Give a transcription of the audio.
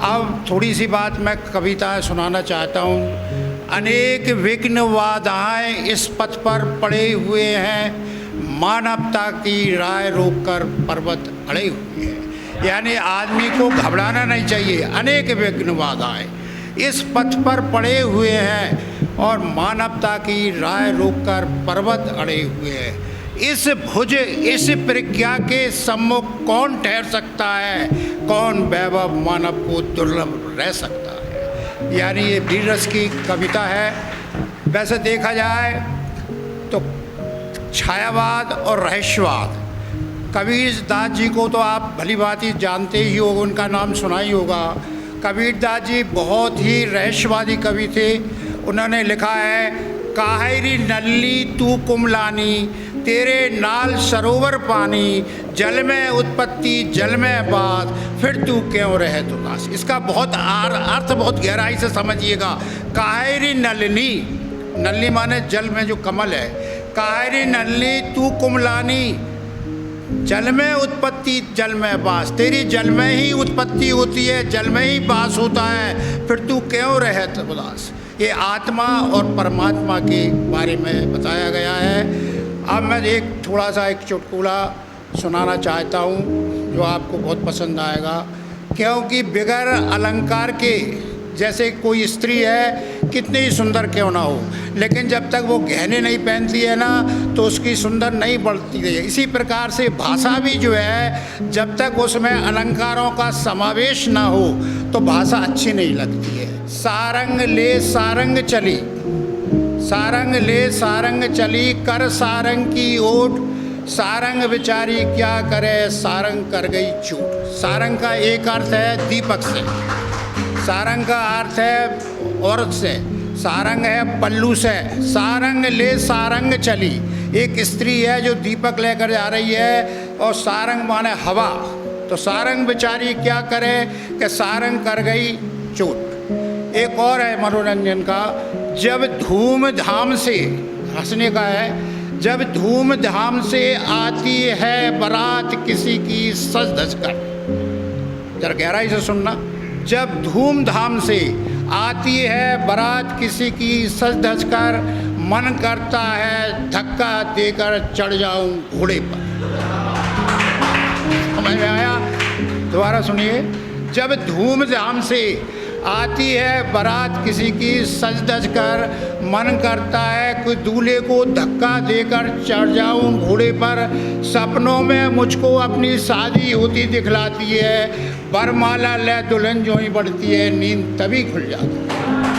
अब थोड़ी सी बात मैं कविताएं सुनाना चाहता हूँ। अनेक विघ्न बाधाएं इस पथ पर पड़े हुए हैं, मानवता की राह रोककर पर्वत अड़े हुए हैं। यानी आदमी को घबराना नहीं चाहिए। अनेक विघ्न बाधाएं इस पथ पर पड़े हुए हैं और मानवता की राह रोककर पर्वत अड़े हुए हैं। इस भुज इस प्रज्ञा के सम्मुख कौन ठहर सकता है, कौन वैभव मानव को दुर्लभ रह सकता है। यानी ये वीर रस की कविता है। वैसे देखा जाए तो छायावाद और रहस्यवाद, कबीर दास जी को तो आप भली भांति जानते ही हो, उनका नाम सुना ही होगा। कबीर दास जी बहुत ही रहस्यवादी कवि थे। उन्होंने लिखा है, काहेरी नल्ली तू कुमलानी, तेरे नाल सरोवर पानी, जल में उत्पत्ति जल में बात, फिर तू क्यों रहे उदास। इसका बहुत अर्थ बहुत गहराई से समझिएगा। काहेरी नलिनी, नल्ली माने जल में जो कमल है। काहेरी नल्ली तू कुमलानी, जल में उत्पत्ति जल में बास, तेरी जल में ही उत्पत्ति होती है, जल में ही बास होता है, फिर तू क्यों रहे उदास। ये आत्मा और परमात्मा के बारे में बताया गया है। अब मैं एक थोड़ा सा एक चुटकुला सुनाना चाहता हूँ जो आपको बहुत पसंद आएगा। क्योंकि बगैर अलंकार के, जैसे कोई स्त्री है कितनी ही सुंदर क्यों ना हो, लेकिन जब तक वो गहने नहीं पहनती है ना तो उसकी सुंदर नहीं बढ़ती है। इसी प्रकार से भाषा भी जो है, जब तक उसमें अलंकारों का समावेश ना हो तो भाषा अच्छी नहीं लगती है। सारंग ले सारंग चली, सारंग ले सारंग चली, कर सारंग की ओट, सारंग बेचारी क्या करे, सारंग कर गई चूट। सारंग का एक अर्थ है दीपक से, सारंग का अर्थ है औरत से, सारंग है पल्लू से। सारंग ले सारंग चली, एक स्त्री है जो दीपक लेकर जा रही है और सारंग माने हवा, तो सारंग बेचारी क्या करे कि सारंग कर गई चोट। एक और है मनोरंजन का, जब धूमधाम से, हंसने का है, जब धूमधाम से आती है बारात किसी की सज धज कर। जरा गहराई से सुनना। जब धूमधाम से आती है बारात किसी की सज धज कर, मन करता है धक्का देकर चढ़ जाऊं घोड़े पर। समझ में आया? दोबारा सुनिए। जब धूमधाम से आती है बारात किसी की सज धज कर, मन करता है कोई दूल्हे को धक्का देकर चढ़ जाऊं घोड़े पर। सपनों में मुझको अपनी शादी होती दिखलाती है, वरमाला ले दुल्हन जो ही बढ़ती है, नींद तभी खुल जाती है।